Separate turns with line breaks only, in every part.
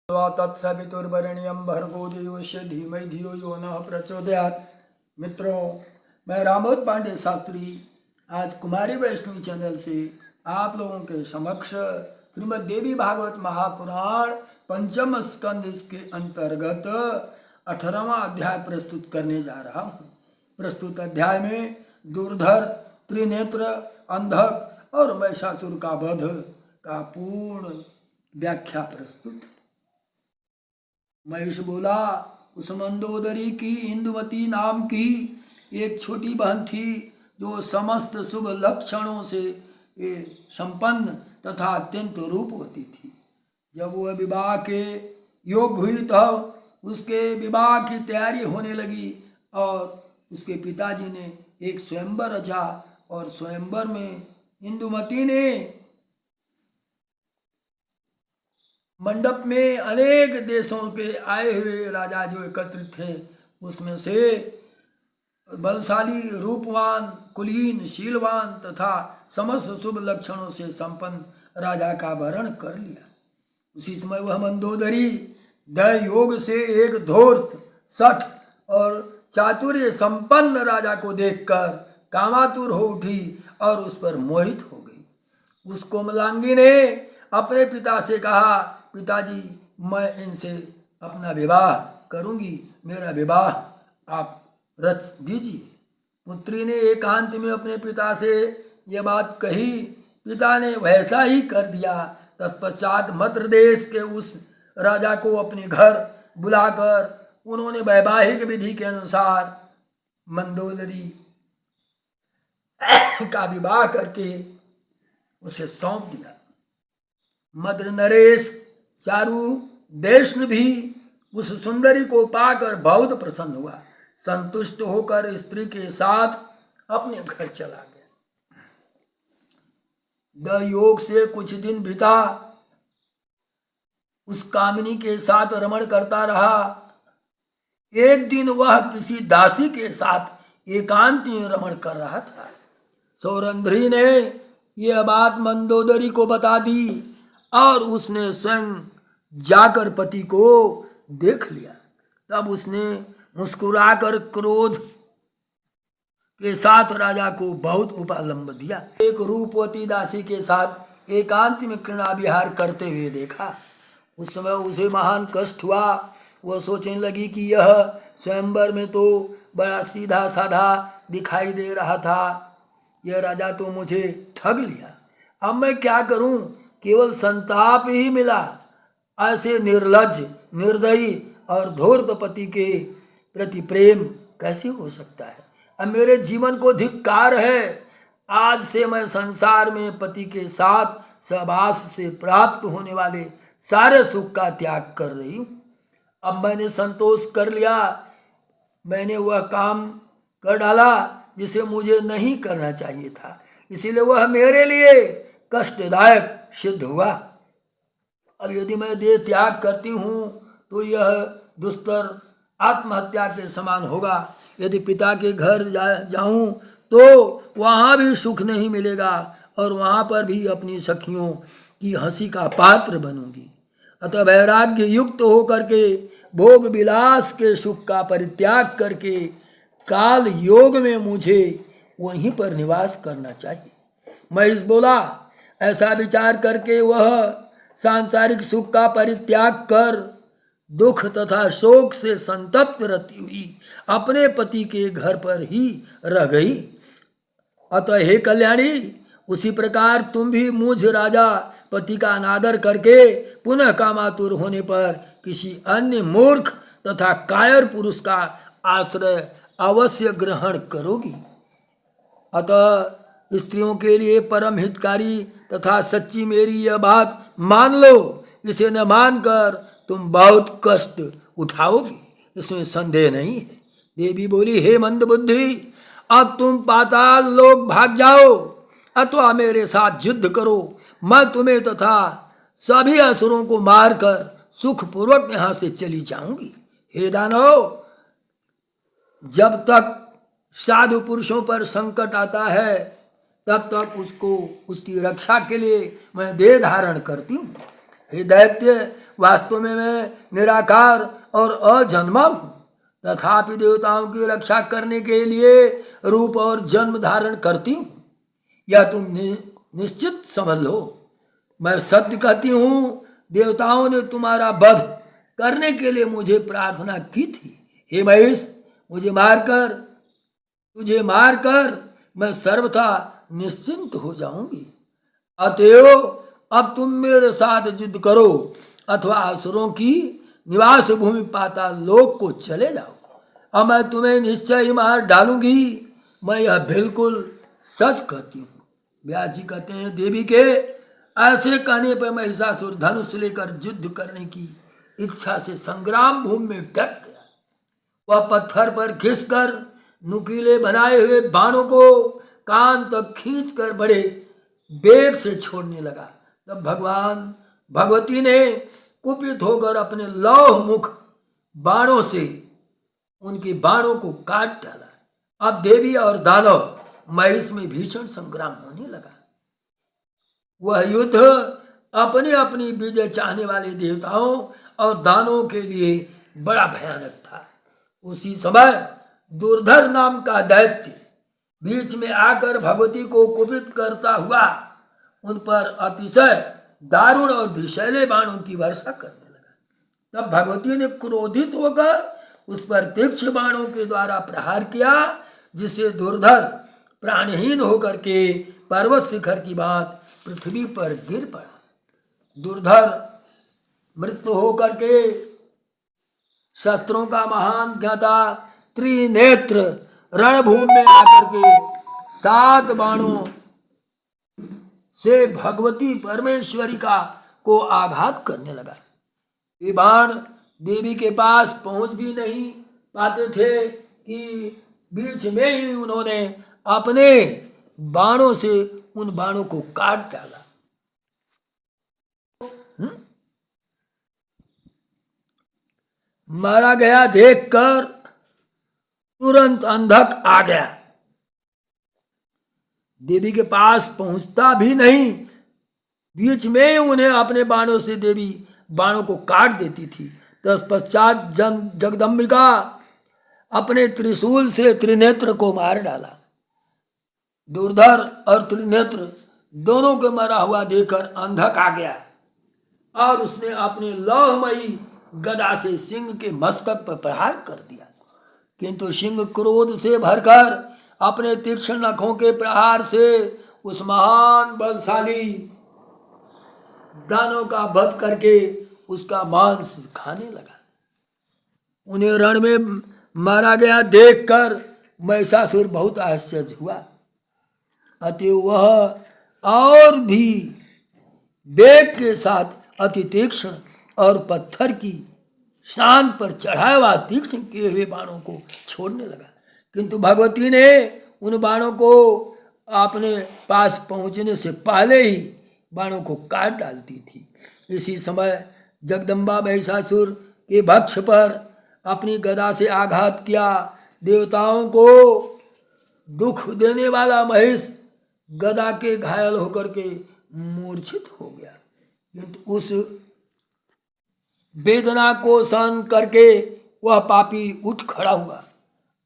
तत्सवितुर्वरेण्यं भर्गो देवस्य धीमहि धियो यो नः प्रचोदयात्। मित्रों, मैं रामोद पांडे शास्त्री आज कुमारी वैष्णवी चैनल से आप लोगों के समक्ष श्रीमद् देवी भागवत महापुराण पंचम स्कंद के अंतर्गत 18वां अध्याय प्रस्तुत करने जा रहा हूँ। प्रस्तुत अध्याय में दुर्धर, त्रिनेत्र, अंधक और महिषासुर का वध का पूर्ण व्याख्या प्रस्तुत। महिष बोला, उस मंदोदरी की इंदुमती नाम की एक छोटी बहन थी जो समस्त शुभ लक्षणों से संपन्न तथा अत्यंत रूपवती थी। जब वह विवाह के योग हुई तब उसके विवाह की तैयारी होने लगी और उसके पिताजी ने एक स्वयंवर रचा और स्वयंवर में इंदुमती ने मंडप में अनेक देशों के आए हुए राजा जो एकत्रित थे उसमें से बलशाली, रूपवान, कुलीन, शीलवान तथा समस्त शुभ लक्षणों से संपन्न राजा का वरण कर लिया। उसी समय वह मंदोदरी दय योग से एक धूर्त, सठ और चातुर्य संपन्न राजा को देखकर कामातुर हो उठी और उस पर मोहित हो गई। उस कोमलांगी ने अपने पिता से कहा, पिताजी, मैं इनसे अपना विवाह करूंगी, मेरा विवाह आप रच दीजिए। पुत्री ने एकांत में अपने पिता से यह बात कही। पिता ने वैसा ही कर दिया। तत्पश्चात मद्र देश के उस राजा को अपने घर बुलाकर उन्होंने वैवाहिक विधि के अनुसार मंदोदरी का विवाह करके उसे सौंप दिया। मद्र नरेश चारु देश भी उस सुंदरी को पाकर बहुत प्रसन्न हुआ। संतुष्ट होकर स्त्री के साथ अपने घर चला गया। द योग से कुछ दिन बीता। उस कामिनी के साथ रमण करता रहा। एक दिन वह किसी दासी के साथ एकांत में रमण कर रहा था। सौरंध्री ने यह बात मंदोदरी को बता दी और उसने स्वयं जाकर पति को देख लिया। तब उसने मुस्कुराकर क्रोध के साथ राजा को बहुत उपलम्ब दिया। एक रूपवती दासी के साथ एकांत में क्रीड़ा विहार करते हुए देखा। उस समय उसे महान कष्ट हुआ। वह सोचने लगी कि यह स्वयंवर में तो बड़ा सीधा साधा दिखाई दे रहा था, यह राजा तो मुझे ठग लिया। अब मैं क्या करूं? केवल संताप ही मिला। ऐसे निर्लज्ज, निर्दयी और धूर्त पति के प्रति प्रेम कैसे हो सकता है? अब मेरे जीवन को धिक्कार है। आज से मैं संसार में पति के साथ सहवास से प्राप्त होने वाले सारे सुख का त्याग कर रही हूँ। अब मैंने संतोष कर लिया। मैंने वह काम कर डाला जिसे मुझे नहीं करना चाहिए था, इसीलिए वह मेरे लिए कष्टदायक सिद्ध हुआ। अब यदि मैं देह त्याग करती हूँ तो यह दुस्तर आत्महत्या के समान होगा। यदि पिता के घर जाऊं तो वहाँ भी सुख नहीं मिलेगा और वहाँ पर भी अपनी सखियों की हंसी का पात्र बनूंगी। अतः वैराग्य युक्त होकर के भोग विलास के सुख का परित्याग करके काल योग में मुझे वहीं पर निवास करना चाहिए। महिष बोला, ऐसा विचार करके वह सांसारिक सुख का परित्याग कर दुख तथा शोक से संतप्त रहती हुई अपने पति के घर पर ही रह गई। अतः हे कल्याणी, उसी प्रकार तुम भी मुझ राजा पति का अनादर करके पुनः कामातुर होने पर किसी अन्य मूर्ख तथा कायर पुरुष का आश्रय अवश्य ग्रहण करोगी। अतः स्त्रियों के लिए परम हितकारी तथा सच्ची मेरी यह बात मान लो। इसे न मानकर तुम बहुत कष्ट उठाओगी, इसमें संदेह नहीं है। देवी बोली, हे मंद बुद्धि, अब तुम पाताल लोक भाग जाओ अथवा मेरे साथ युद्ध करो। मैं तुम्हें तथा सभी असुरों को मारकर सुखपूर्वक यहाँ से चली जाऊंगी। हे दानव, जब तक साधु पुरुषों पर संकट आता है तब तक उसको उसकी रक्षा के लिए मैं देह धारण करती हूँ। हे दैत्य, वास्तव में मैं निराकार और अजन्मा हूँ, तथापि देवताओं की रक्षा करने के लिए रूप और जन्म धारण करती हूँ। यह तुम निश्चित समझ लो। मैं सत्य कहती हूँ, देवताओं ने तुम्हारा वध करने के लिए मुझे प्रार्थना की थी। हे महेश, तुझे मारकर मैं सर्वथा निश्चिंत हो जाऊंगी। अतएव अब तुम मेरे साथ युद्ध करो अथवा असुरों की निवास भूमि पाताल लोक को चले जाओ। अब मैं तुम्हें निश्चय ही मार डालूंगी। मैं यह बिल्कुल सच कहती हूँ। व्यास जी कहते हैं, देवी के ऐसे कहने पर महिषासुर धनुष लेकर युद्ध करने की इच्छा से संग्राम भूमि में डट गया। वह पत्थर पर घिसकर नुकीले बनाए हुए बाणों को कान तक खींचकर बड़े वेग से छोड़ने लगा। तब भगवती ने कुपित होकर अपने लौह मुख बाणों से उनके बाणों को काट डाला। अब देवी और दानव महिष में भीषण संग्राम होने लगा। वह युद्ध अपनी अपनी विजय चाहने वाले देवताओं और दानवों के लिए बड़ा भयानक था। उसी समय दुर्धर नाम का दैत्य बीच में आकर भगवती को कुपित करता हुआ उन पर अतिशय दारुण और विषैले बाणों की वर्षा करने लगा। तब भगवती ने क्रोधित होकर उस पर तीक्ष्ण बाणों के द्वारा प्रहार किया, जिससे दुर्धर प्राणहीन होकर के पर्वत शिखर की बात पृथ्वी पर गिर पड़ा। दुर्धर मृत्यु होकर के शस्त्रों का महान ज्ञाता त्रिनेत्र रणभूमि में आकर के 7 बाणों से भगवती परमेश्वरी को आघात करने लगा। ये बाण देवी के पास पहुंच भी नहीं पाते थे कि बीच में ही उन्होंने अपने बाणों से उन बाणों को काट डाला। मारा गया देखकर तुरंत अंधक आ गया। देवी के पास पहुंचता भी नहीं, बीच में ही उन्हें अपने बाणों से देवी बाणों को काट देती थी। तत्पश्चात जगदम्बिका अपने त्रिशूल से त्रिनेत्र को मार डाला। दुर्धर और त्रिनेत्र दोनों को मरा हुआ देखकर अंधक आ गया और उसने अपने लौहमयी गदा से सिंह के मस्तक पर प्रहार कर दिया। किंतु सिंह क्रोध से भरकर अपने तीक्ष्ण नखों के प्रहार से उस महान बलशाली दानव का वध करके उसका मांस खाने लगा। उन्हें रण में मारा गया देखकर महिषासुर बहुत आश्चर्य हुआ। अतः वह और भी वेग के साथ अति तीक्ष्ण और पत्थर की शान पर चढ़ाए हुआ तीक्ष्ण किए हुए बाणों को छोड़ने लगा। किंतु भगवती ने उन बाणों को अपने पास पहुंचने से पहले ही बाणों को काट डालती थी। इसी समय जगदम्बा महिषासुर के भक्ष पर अपनी गदा से आघात किया। देवताओं को दुख देने वाला महिष गदा के घायल होकर के मूर्छित हो गया। किंतु उस वेदना को सहन करके वह पापी उठ खड़ा हुआ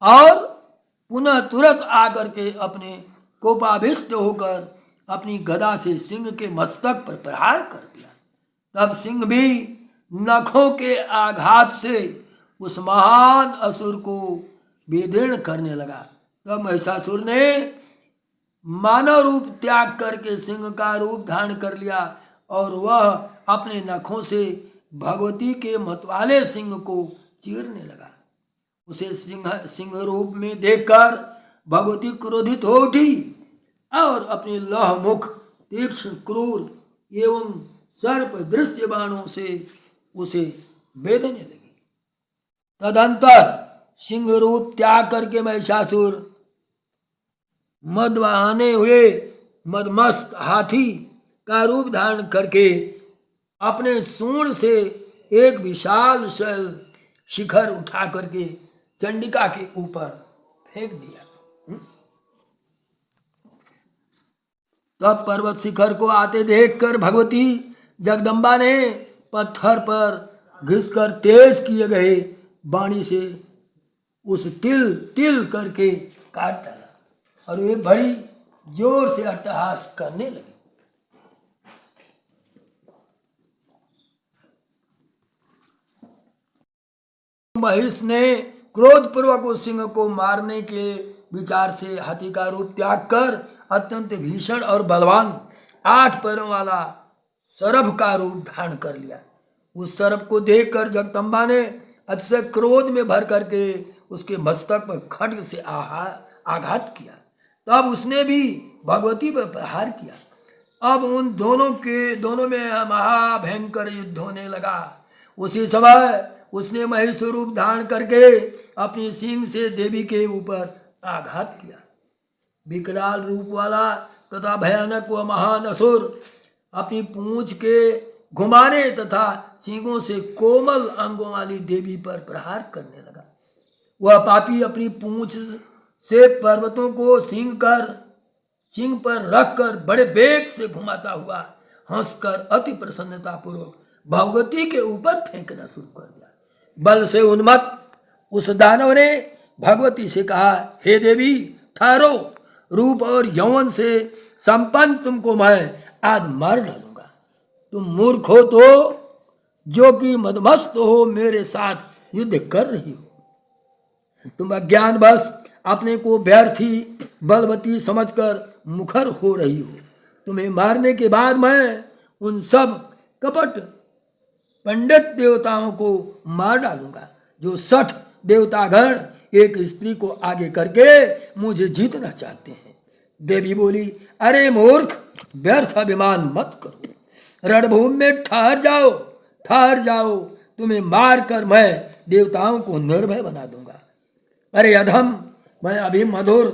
और पुनः तुरंत आकर के अपने कोपाभिष्ट होकर अपनी गदा से सिंह के मस्तक पर प्रहार कर दिया। तब सिंह भी नखों के आघात से उस महान असुर को विदीर्ण करने लगा। तब महिषासुर ने मानव रूप त्याग करके सिंह का रूप धारण कर लिया और वह अपने नखों से भगवती के मतवाले सिंह को चीरने लगा। उसे सिंह रूप में देखकर भगवती क्रोधित हो उठी और अपने लौह मुख तीक्ष्ण क्रूर एवं सर्प दृश्य बाणों से उसे बेधने लगी। तदंतर सिंह रूप त्याग करके महिषासुर मदवाहने हुए मदमस्त हाथी का रूप धारण करके अपने सूंड से एक विशाल शैल शिखर उठा करके चंडिका के ऊपर फेंक दिया। तब पर्वत शिखर को आते देखकर भगवती जगदम्बा ने पत्थर पर घिसकर तेज किए गए बाणी से उस तिल तिल करके काट डाला और वे बड़ी जोर से अट्टहास करने लगे। महिष ने क्रोध पूर्वक उस सिंह को मारने के विचार से हाथी का रूप त्याग कर अत्यंत भीषण और बलवान 8 पैरों वाला सर्प का रूप धारण कर लिया। उस सर्प को देखकर जगदम्बा ने अतिशय क्रोध में भर करके उसके मस्तक पर खड्ग से आघात किया। तब उसने भी भगवती पर प्रहार किया। अब उन दोनों में महाभयंकर युद्ध होने लगा। उसी समय उसने महिष रूप धारण करके अपनी सींग से देवी के ऊपर आघात किया। विकराल रूप वाला तथा भयानक वह महान असुर अपनी पूंछ के घुमाने तथा सींगों से कोमल अंगों वाली देवी पर प्रहार करने लगा। वह पापी अपनी पूंछ से पर्वतों को सींग पर रखकर बड़े वेग से घुमाता हुआ हंसकर अति प्रसन्नता पूर्वक भगवती के ऊपर फेंकना शुरू कर दिया। बल से उन्मत्त उस दानव ने भगवती से कहा, हे देवी ठहरो, रूप और यौवन से संपन्न तुमको मैं आज मार डालूंगा। तुम मूर्ख हो तो जो कि मदमस्त हो मेरे साथ युद्ध कर रही हो। तुम अज्ञानवश अपने को व्यर्थी बलवती समझकर मुखर हो रही हो। तुम्हें मारने के बाद मैं उन सब कपट पंडित देवताओं को मार डालूंगा जो 60 देवतागण एक स्त्री को आगे करके मुझे जीतना चाहते हैं। देवी बोली, अरे मूर्ख, व्यर्थ अभिमान मत करो, रणभूमि में ठहर जाओ, तुम्हें मार कर मैं देवताओं को निर्भय बना दूंगा। अरे अधम, मैं अभी मधुर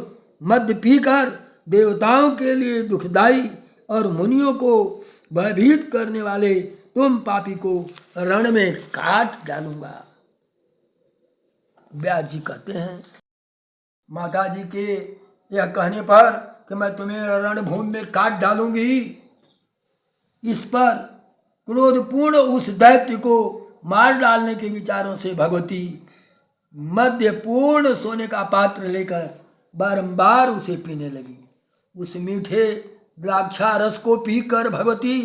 मद्य पीकर देवताओं के लिए दुखदाई और मुनियों को भयभीत करने वाले तुम पापी को रण में काट डालूंगा। व्यास जी कहते हैं, माता जी के यह कहने पर कि मैं तुम्हें रणभूमि में काट डालूंगी, इस पर क्रोधपूर्ण उस दैत्य को मार डालने के विचारों से भगवती मद्यपूर्ण सोने का पात्र लेकर बारंबार उसे पीने लगी। उस मीठे द्राक्षा रस को पीकर भगवती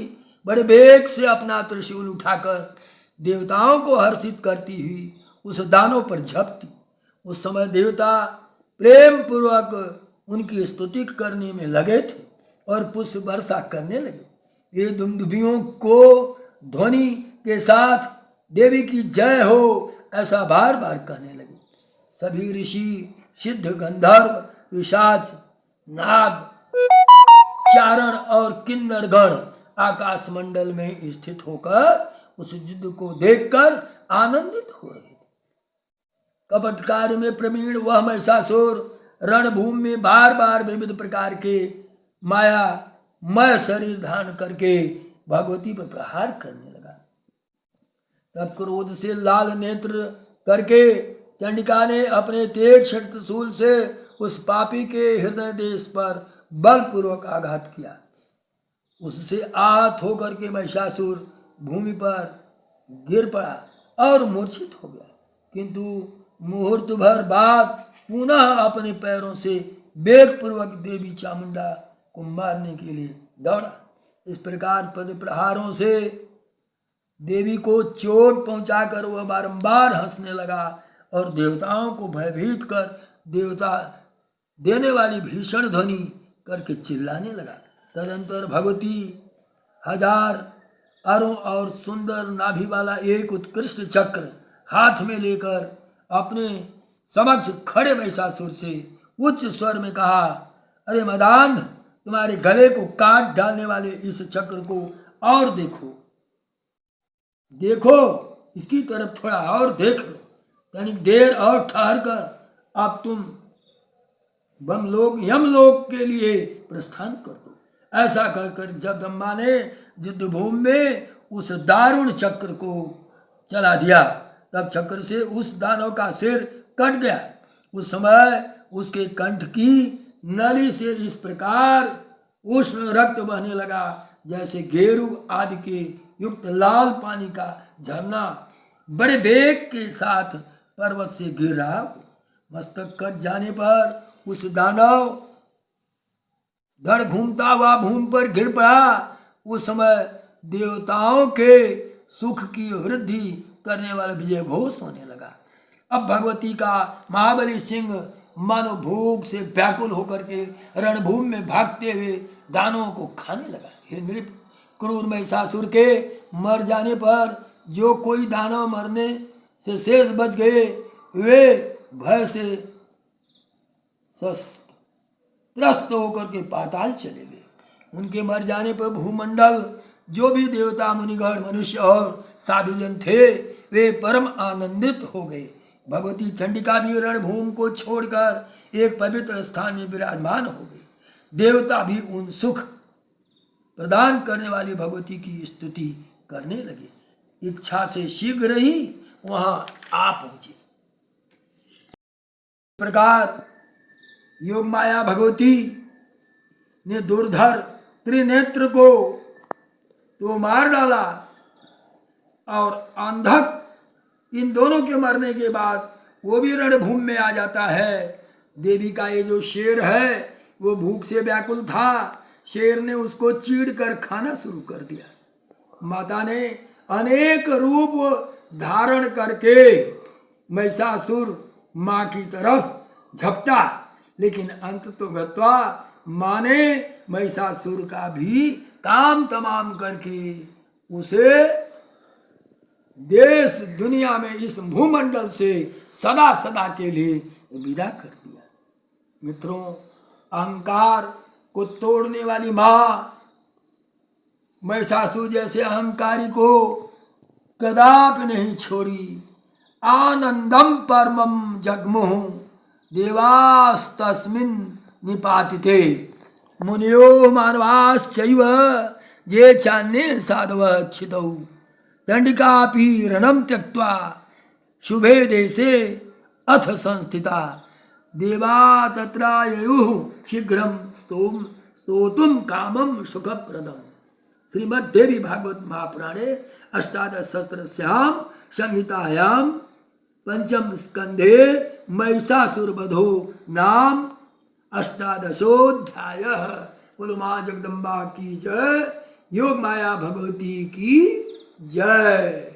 बड़े वेग से अपना त्रिशूल उठाकर देवताओं को हर्षित करती हुई उस दानव पर झपटी। उस समय देवता प्रेम पूर्वक उनकी स्तुति करने में लगे थे और पुष्प वर्षा करने लगे। ये दुंदुभियों को ध्वनि के साथ देवी की जय हो ऐसा बार बार कहने लगे। सभी ऋषि, सिद्ध, गंधर्व, पिशाच, नाग, चारण और किन्नर गण आकाश मंडल में स्थित होकर उस युद्ध को देखकर आनंदित हो रहे थे। कपट कार्य में प्रवीण वह महिषासुर रणभूमि में बार बार विविध प्रकार के मायामय शरीर धारण करके भगवती पर प्रहार करने लगा। तब क्रोध से लाल नेत्र करके चंडिका ने अपने तेज त्रिशूल से उस पापी के हृदय देश पर बलपूर्वक आघात किया। उससे आहत होकर के महिषासुर भूमि पर गिर पड़ा और मूर्छित हो गया, किंतु मुहूर्त भर बाद पुनः अपने पैरों से वेगपूर्वक देवी चामुंडा को मारने के लिए दौड़ा। इस प्रकार पद प्रहारों से देवी को चोट पहुंचाकर वह बारंबार हंसने लगा और देवताओं को भयभीत कर देवता देने वाली भीषण ध्वनि करके चिल्लाने लगा। तदंतर भगवती 1000 अरों और सुंदर नाभि वाला एक उत्कृष्ट चक्र हाथ में लेकर अपने समक्ष खड़े महिषासुर से उच्च स्वर में कहा, अरे मदान, तुम्हारे गले को काट डालने वाले इस चक्र को और देखो, इसकी तरफ थोड़ा और देख लो, तनिक देर और ठहर कर अब तुम यमलोक के लिए प्रस्थान कर दो। ऐसा कहकर जगदम्बा ने युद्धभूमि में उस दारुण चक्र को चला दिया। तब चक्र से उस दानव का सिर कट गया। उस समय उसके कंठ की नली से इस प्रकार उष्ण रक्त बहने लगा जैसे गेरू आदि के युक्त लाल पानी का झरना बड़े वेग के साथ पर्वत से गिर रहा हो। मस्तक कट जाने पर उस दानव धड़ घूमता हुआ भूमि पर गिर पड़ा। उस समय देवताओं के सुख की वृद्धि करने वाला विजय घोष होने लगा। अब भगवती का महाबली सिंह मानो भूख से व्याकुल होकर के रणभूमि में भागते हुए दानवों को खाने लगा। हे नृप, क्रूर महिषासुर के मर जाने पर जो कोई दानव मरने से शेष बच गए वे भय से त्रस्त होकर के पाताल चले गए। उनके मर जाने पर भूमंडल जो भी देवता मुनिगण मनुष्य और साधुजन थे वे परम आनंदित हो गए। भगवती चंडिका भी रणभूमि को छोड़कर एक पवित्र स्थान में विराजमान हो गई। देवता भी उन सुख प्रदान करने वाली भगवती की स्तुति करने लगे। इच्छा से शीघ्र ही वहां आ पहुंचे। प्रकार योग माया भगवती ने दुर्धर त्रिनेत्र को तो मार डाला और अंधक इन दोनों के मरने के बाद वो भी रणभूमि में आ जाता है। देवी का ये जो शेर है वो भूख से व्याकुल था। शेर ने उसको चीड़ कर खाना शुरू कर दिया। माता ने अनेक रूप धारण करके महिषासुर माँ की तरफ झपटा, लेकिन अंत तो गत्वा माँ ने महिषासुर का भी काम तमाम करके उसे देश दुनिया में इस भूमंडल से सदा सदा के लिए विदा कर दिया। मित्रों, अहंकार को तोड़ने वाली माँ महिषासुर जैसे अहंकारी को कदापि नहीं छोड़ी। आनंदम परमम जगमुह देवास्तस्मिन् निपातिते मुनियो मानवाश्चैव ये चान्ये साधव क्षितौ चंडिकापि रणम त्यक्त्वा शुभे देशे अथ संस्थिता देवा तत्राययुः शीघ्रं स्तोतुं कामं सुखप्रदम्। श्रीमद्देवी भागवत महापुराणे अष्टादशसहस्रस्यां संहितायां पंचम स्कंधे महिषासुरवधो नाम अष्टादशोऽध्यायः। बोलो माँ जगदम्बा की जय, योग माया भगवती की जय।